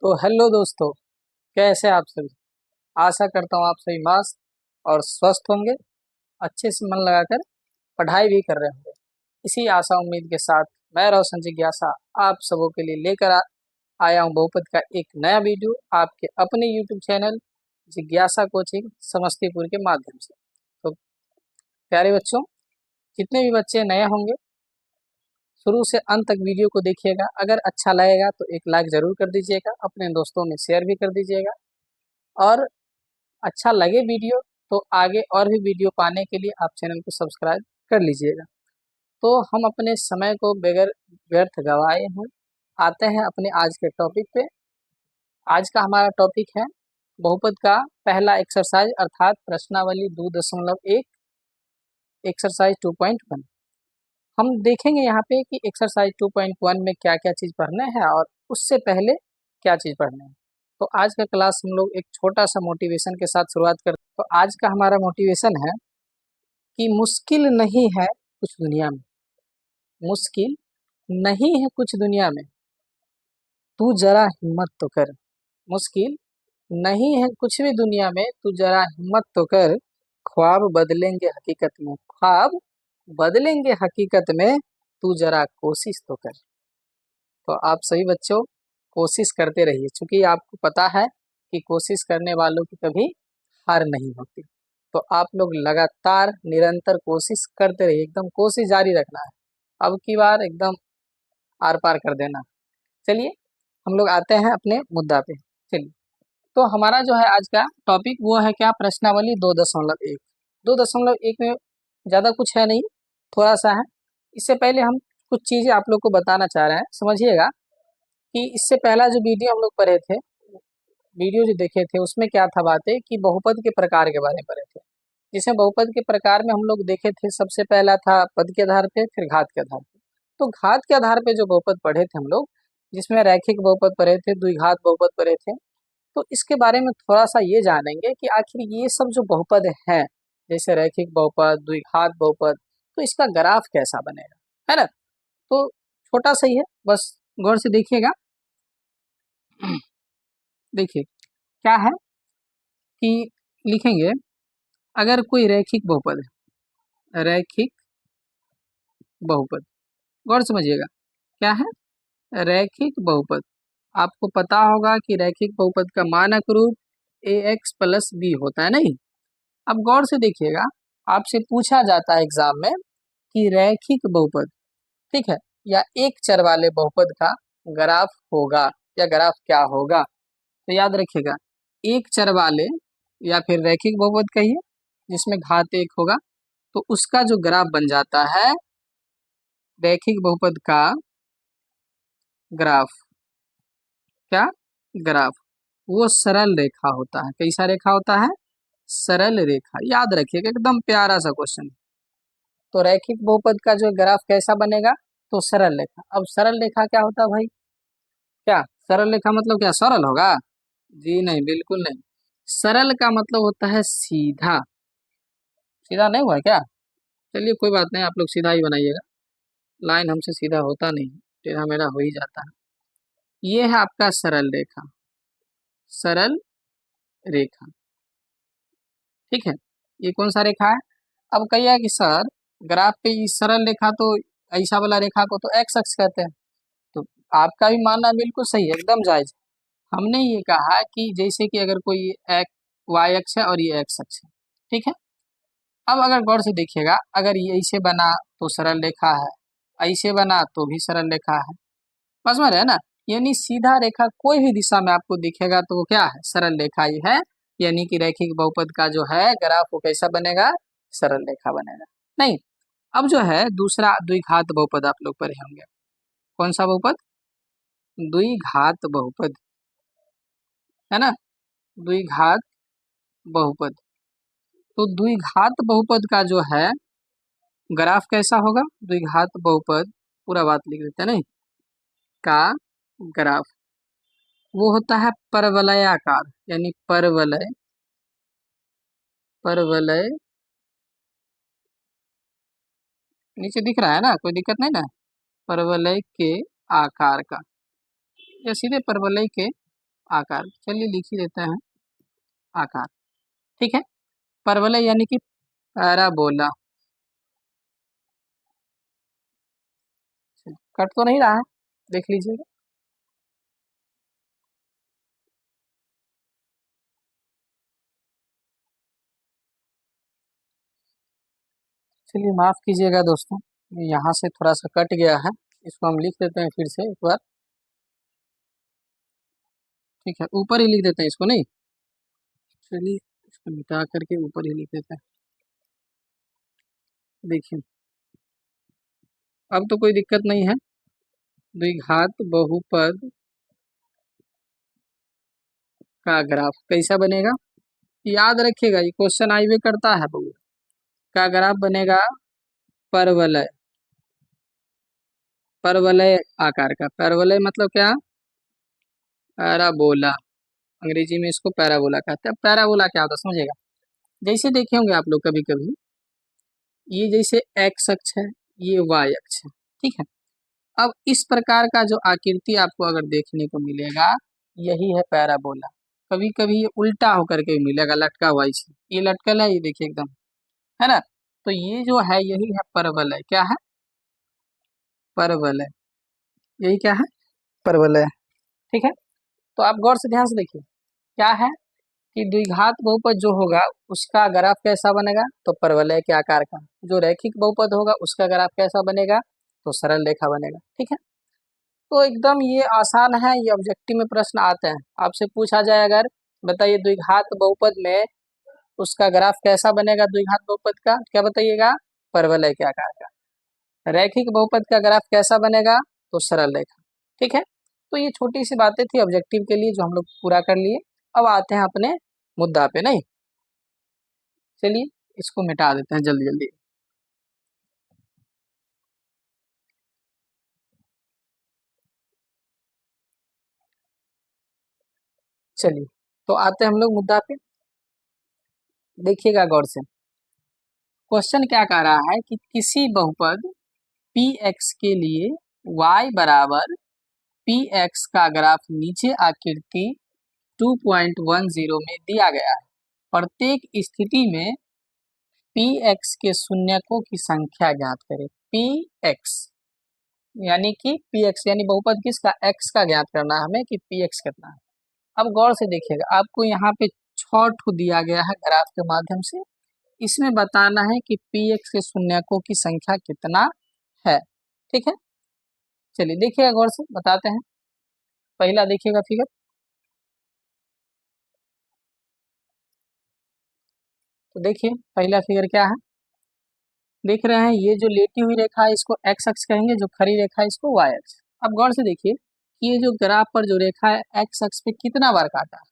तो हेलो दोस्तों, कैसे आप सभी। आशा करता हूँ आप सभी मस्त और स्वस्थ होंगे, अच्छे से मन लगाकर पढ़ाई भी कर रहे होंगे। इसी आशा उम्मीद के साथ मैं रोशन जिज्ञासा आप सबों के लिए आया हूँ बहुपद का एक नया वीडियो आपके अपने यूट्यूब चैनल जिज्ञासा कोचिंग समस्तीपुर के माध्यम से। तो प्यारे बच्चों, जितने भी बच्चे नए होंगे शुरू से अंत तक वीडियो को देखिएगा। अगर अच्छा लगेगा तो एक लाइक ज़रूर कर दीजिएगा, अपने दोस्तों में शेयर भी कर दीजिएगा और अच्छा लगे वीडियो तो आगे और भी वीडियो पाने के लिए आप चैनल को सब्सक्राइब कर लीजिएगा। तो हम अपने समय को बगैर व्यर्थ गवाए हैं आते हैं अपने आज के टॉपिक पे। आज का हमारा टॉपिक है बहुपद का पहला एक्सरसाइज अर्थात प्रश्नावली 2.1 एक्सरसाइज 2.1। हम देखेंगे यहाँ पे कि एक्सरसाइज 2.1 में क्या क्या चीज़ पढ़ना है और उससे पहले क्या चीज़ पढ़ना है। तो आज का क्लास हम लोग एक छोटा सा मोटिवेशन के साथ शुरुआत करते हैं। तो आज का हमारा मोटिवेशन है कि मुश्किल नहीं है कुछ दुनिया में, मुश्किल नहीं है कुछ दुनिया में, तू जरा हिम्मत तो कर। मुश्किल नहीं है कुछ भी दुनिया में, तू जरा हिम्मत तो कर। ख्वाब बदलेंगे हकीकत में, ख्वाब बदलेंगे हकीकत में, तू जरा कोशिश तो कर। तो आप सभी बच्चों कोशिश करते रहिए, क्योंकि आपको पता है कि कोशिश करने वालों की कभी हार नहीं होती। तो आप लोग लगातार निरंतर कोशिश करते रहिए, एकदम कोशिश जारी रखना है। अब की बार एकदम आर पार कर देना। चलिए हम लोग आते हैं अपने मुद्दा पे। चलिए, तो हमारा जो है आज का टॉपिक वो है क्या, प्रश्नावली 2.1। 2.1 में ज़्यादा कुछ है नहीं, थोड़ा सा है। इससे पहले हम कुछ चीज़ें आप लोग को बताना चाह रहे हैं, समझिएगा कि इससे पहला जो वीडियो हम लोग पढ़े थे, वीडियो जो देखे थे उसमें क्या था बातें कि बहुपद के प्रकार के बारे में पढ़े थे। जिसमें बहुपद के प्रकार में हम लोग देखे थे, सबसे पहला था पद के आधार पे, फिर घात के आधार पे। तो घात के आधार पे जो बहुपद पढ़े थे हम लोग, जिसमें रैखिक बहुपद पढ़े थे, द्विघात बहुपद पढ़े थे। तो इसके बारे में थोड़ा सा ये जानेंगे कि आखिर ये सब जो बहुपद हैं, जैसे रैखिक बहुपद, द्विघात बहुपद, तो इसका ग्राफ कैसा बनेगा, है ना। तो छोटा सा ही है, बस गौर से देखिएगा। देखिए क्या है कि लिखेंगे, अगर कोई रैखिक बहुपद है, रैखिक बहुपद, गौर समझिएगा क्या है रैखिक बहुपद। आपको पता होगा कि रैखिक बहुपद का मानक रूप ax+b होता है, नहीं। अब गौर से देखिएगा, आपसे पूछा जाता है एग्जाम में कि रैखिक बहुपद, ठीक है, या एक चर वाले बहुपद का ग्राफ होगा या ग्राफ क्या होगा। तो याद रखिएगा, एक चर वाले या फिर रैखिक बहुपद कहिए जिसमें घात एक होगा, तो उसका जो ग्राफ बन जाता है रैखिक बहुपद का ग्राफ, क्या ग्राफ, वो सरल रेखा होता है। कैसा रेखा होता है, सरल रेखा। याद रखिएगा, एकदम प्यारा सा क्वेश्चन। तो रैखिक बहुपद का जो ग्राफ कैसा बनेगा, तो सरल रेखा। अब सरल रेखा क्या होता है भाई, क्या सरल रेखा मतलब क्या सरल होगा, जी नहीं, बिल्कुल नहीं। सरल का मतलब होता है सीधा। सीधा नहीं हुआ क्या, चलिए कोई बात नहीं, आप लोग सीधा ही बनाइएगा, लाइन हमसे सीधा होता नहीं, टेढ़ा मेढ़ा हो ही जाता है। ये है आपका सरल रेखा, सरल रेखा, ठीक है। ये कौन सा रेखा है। अब कहिए कि सर ग्राफ पे इस सरल रेखा तो ऐसा वाला रेखा को तो एक्स अक्ष कहते हैं। तो आपका भी मानना बिल्कुल सही है, एकदम जायज। हमने ये कहा कि जैसे कि अगर कोई एक वाई अक्ष है और ये एक्स अक्ष है, ठीक है। अब अगर गौर से देखिएगा, अगर ये ऐसे बना तो सरल रेखा है, ऐसे बना तो भी सरल रेखा है, समझ में रहे ना। यानी सीधा रेखा कोई भी दिशा में आपको दिखेगा तो वो क्या है, सरल रेखा ही है। यानी कि रैखिक बहुपद का जो है ग्राफ वो कैसा बनेगा, सरल रेखा बनेगा, नहीं। अब जो है दूसरा द्विघात बहुपद आप लोग पढ़े होंगे, कौन सा बहुपद, द्विघात बहुपद, है ना, द्विघात बहुपद। तो द्विघात बहुपद का जो है ग्राफ कैसा होगा, द्विघात बहुपद, पूरा बात लिख देते हैं नहीं, का ग्राफ वो होता है परवलयाकार, यानी परवलय, परवलय, नीचे दिख रहा है ना, कोई दिक्कत नहीं ना, परवलय के आकार का, या सीधे परवलय के आकार, चलिए लिख ही देते हैं आकार। ठीक है, परवलय यानी कि पैराबोला। कट तो नहीं रहा है, देख लीजिएगा। चलिए माफ कीजिएगा दोस्तों, यहाँ से थोड़ा सा कट गया है, इसको हम लिख देते हैं फिर से एक बार। ठीक है, ऊपर ही लिख देते हैं इसको, नहीं चलिए इसको मिटा करके ऊपर ही लिख देते हैं। देखिए अब तो कोई दिक्कत नहीं है। द्विघात बहुपद का ग्राफ कैसा बनेगा, याद रखिएगा, ये क्वेश्चन आइए करता है बहु का ग्राफ बनेगा परवलय, परवलय आकार का। परवलय मतलब क्या, पैराबोला, अंग्रेजी में इसको पैराबोला कहते हैं। पैराबोला क्या होता है समझिएगा, जैसे देखे होंगे आप लोग कभी कभी, ये जैसे एक्स अक्ष है, ये वाई अक्ष है, ठीक है। अब इस प्रकार का जो आकृति आपको अगर देखने को मिलेगा, यही है पैराबोला। कभी कभी ये उल्टा होकर के भी मिलेगा, लटका हुआ इसे, ये लटकल है, ये देखिए एकदम, है ना। तो ये जो है यही है परवलय, क्या है, परवलय, यही क्या है, परवलय। ठीक है, तो आप गौर से ध्यान से देखिए, क्या है कि द्विघात बहुपद जो होगा उसका ग्राफ कैसा बनेगा, तो परवलय के आकार का। जो रैखिक बहुपद होगा उसका ग्राफ कैसा बनेगा, तो सरल रेखा बनेगा। ठीक है, तो एकदम ये आसान है, ये ऑब्जेक्टिव में प्रश्न आते हैं। आपसे पूछा जाए अगर, बताइए द्विघात बहुपद में उसका ग्राफ कैसा बनेगा, द्विघात बहुपद का क्या बताइएगा, परवलय के आकार का। रैखिक बहुपद का ग्राफ कैसा बनेगा, तो सरल रेखा। ठीक है, तो ये छोटी सी बातें थी ऑब्जेक्टिव के लिए जो हम लोग पूरा कर लिए। अब आते हैं अपने मुद्दा पे, नहीं चलिए इसको मिटा देते हैं जल्दी जल्दी। चलिए तो आते हैं हम लोग मुद्दा पे, देखिएगा गौर से। क्वेश्चन क्या कह रहा है कि किसी बहुपद पी एक्स के लिए y बराबर पी एक्स का ग्राफ नीचे आकृति 2.10 में दिया गया है। प्रत्येक स्थिति में पी एक्स के शून्यकों की संख्या ज्ञात करें। पी एक्स यानी कि पी एक्स यानी बहुपद किसका, एक्स का ज्ञात करना है हमें कि पी एक्स कितना है। अब गौर से देखिएगा, आपको यहाँ पे 6 ठो दिया गया है ग्राफ के माध्यम से, इसमें बताना है कि पी एक्स के शून्यकों की संख्या कितना है। ठीक है, चलिए देखिएगा गौर से बताते हैं। पहला देखिएगा फिगर, तो देखिए पहला फिगर क्या है, देख रहे हैं ये जो लेटी हुई रेखा है इसको एक्स अक्ष कहेंगे, जो खड़ी रेखा है इसको वाई अक्ष। अब गौर से देखिए कि ये जो ग्राफ पर जो रेखा है एक्स अक्ष पे कितना बार काटा है,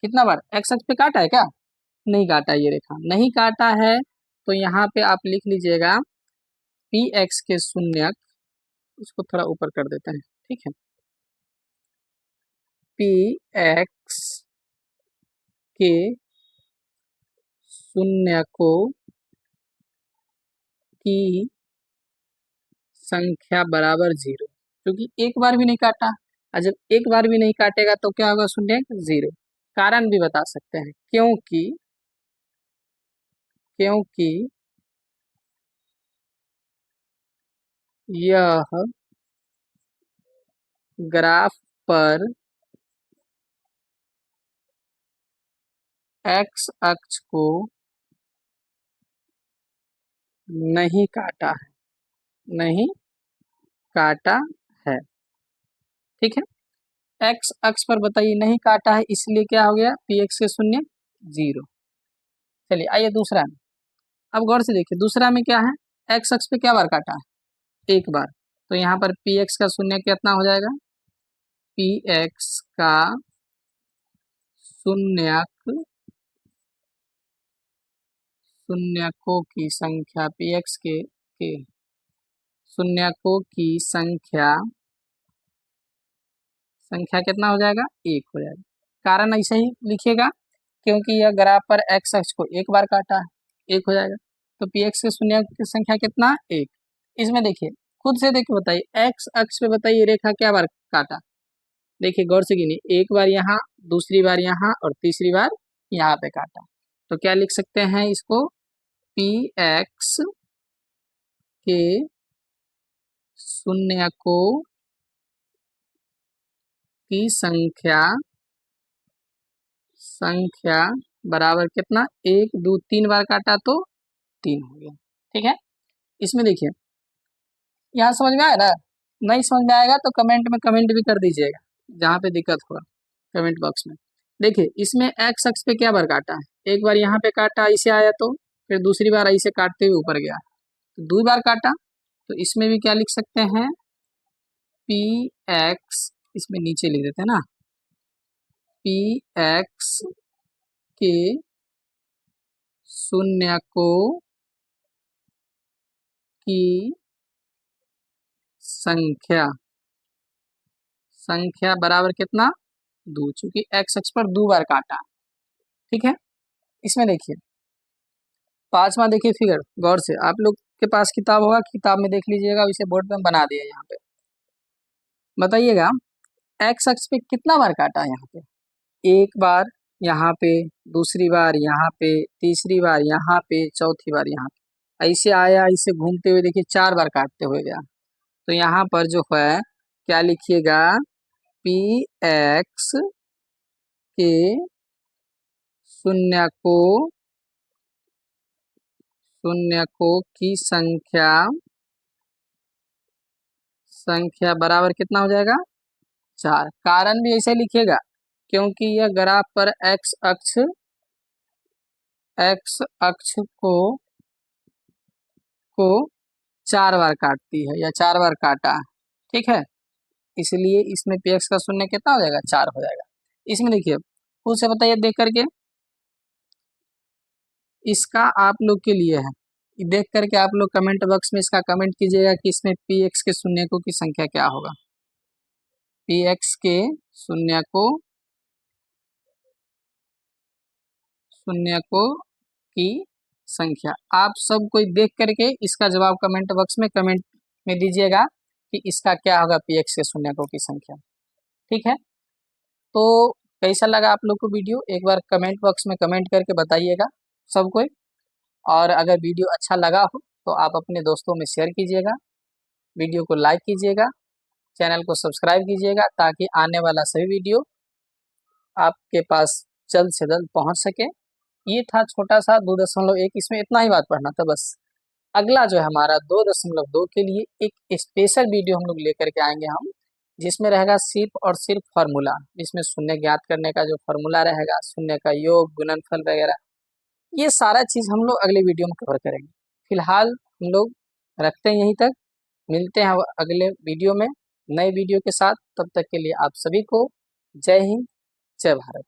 कितना बार एक्स अक्ष पे काटा है क्या, नहीं काटा, ये रेखा नहीं काटा है। तो यहाँ पे आप लिख लीजिएगा पी एक्स के शून्यक, इसको थोड़ा ऊपर कर देते हैं, ठीक है, पी एक्स के शून्यकों की संख्या बराबर 0, क्योंकि एक बार भी नहीं काटा, और जब एक बार भी नहीं काटेगा तो क्या होगा, शून्य 0। कारण भी बता सकते हैं, क्योंकि क्योंकि यह ग्राफ पर एक्स अक्ष को नहीं काटा है, नहीं काटा है। ठीक है, एक्स अक्ष पर बताइए नहीं काटा है, इसलिए क्या हो गया, पी एक्स के शून्य 0। चलिए आइए दूसरा में, अब गौर से देखिए दूसरा में क्या है, एक्स अक्ष पे क्या बार काटा है, एक बार। तो यहाँ पर पी एक्स का शून्य कितना हो जाएगा, पी एक्स का शून्यक, शून्यकों की संख्या, पी एक्स के शून्यकों की संख्या, संख्या कितना हो जाएगा, 1 हो जाएगा। कारण ऐसे ही लिखिएगा, क्योंकि यह ग्राफ पर एक्स अक्ष को एक बार काटा है, 1 हो जाएगा। तो पी एक्स के शून्य की संख्या कितना, 1। इसमें देखिए खुद से देखिए, बताइए एक्स अक्ष पे बताइए रेखा क्या बार काटा, देखिए गौर से गिनिए, एक बार यहाँ, दूसरी बार यहाँ और तीसरी बार यहाँ पे काटा। तो क्या लिख सकते हैं इसको, पी एक्स के शून्यकों की संख्या बराबर कितना, 1 2 3 बार काटा तो 3 हो गया। ठीक है, इसमें देखिए यहाँ समझ में आया ना, नहीं समझ में आएगा तो कमेंट में कमेंट भी कर दीजिएगा, जहाँ पे दिक्कत होगा कमेंट बॉक्स में। देखिए इसमें एक्स अक्ष पे क्या बार काटा है, एक बार यहाँ पे काटा इसे आया, तो फिर दूसरी बार ऐसे काटते हुए ऊपर गया, तो 2 बार काटा। तो इसमें भी क्या लिख सकते हैं, पी एक्स, इसमें नीचे लिख देते हैं ना, पी एक्स के शून्यकों की संख्या बराबर कितना, 2, चूंकि एक्स अक्ष पर 2 बार काटा। ठीक है, इसमें देखिए पांचवा, देखिए फिगर गौर से, आप लोग के पास किताब होगा, किताब में देख लीजिएगा, इसे बोर्ड पे बना दिया यहाँ पे। बताइएगा एक्स अक्ष पे कितना बार काटा है, यहाँ पे 1 बार, यहाँ पे दूसरी बार, यहाँ पे तीसरी बार, यहाँ पे चौथी बार, यहाँ पे ऐसे आया, इसे घूमते हुए देखिए 4 बार काटते हुए गया। तो यहाँ पर जो है क्या लिखिएगा, पी एक्स के शून्यकों की संख्या बराबर कितना हो जाएगा, 4। कारण भी ऐसे लिखिएगा क्योंकि यह ग्राफ पर एक्स अक्ष को 4 बार काटती है या 4 बार काटा है। ठीक है, इसलिए इसमें पी एक्स का शून्य कितना हो जाएगा, 4 हो जाएगा। इसमें देखिए खुद से बताइए देख करके, इसका आप लोग के लिए है, देख करके आप लोग कमेंट बॉक्स में इसका कमेंट कीजिएगा कि इसमें पी एक्स के शून्यकों की संख्या क्या होगा। पी एक्स के शून्यकों की संख्या, आप सब कोई देख करके इसका जवाब कमेंट बॉक्स में कमेंट में दीजिएगा कि इसका क्या होगा, पी एक्स के शून्यकों की संख्या। ठीक है, तो कैसा लगा आप लोग को वीडियो, एक बार कमेंट बॉक्स में कमेंट करके बताइएगा सब कोई। और अगर वीडियो अच्छा लगा हो तो आप अपने दोस्तों में शेयर कीजिएगा, वीडियो को लाइक कीजिएगा, चैनल को सब्सक्राइब कीजिएगा, ताकि आने वाला सभी वीडियो आपके पास जल्द से जल्द पहुंच सके। ये था छोटा सा 2.1, इसमें इतना ही बात पढ़ना था बस। अगला जो है हमारा 2.2 के लिए एक स्पेशल वीडियो हम लोग लेकर के आएंगे हम, जिसमें रहेगा सिर्फ और सिर्फ फार्मूला, जिसमें शून्य ज्ञात करने का जो फार्मूला रहेगा, शून्य का योग, गुणनफल वगैरह, ये सारा चीज हम लोग अगले वीडियो में कवर करेंगे। फिलहाल हम लोग रखते हैं यहीं तक, मिलते हैं अगले वीडियो में नए वीडियो के साथ। तब तक के लिए आप सभी को जय हिंद, जय भारत।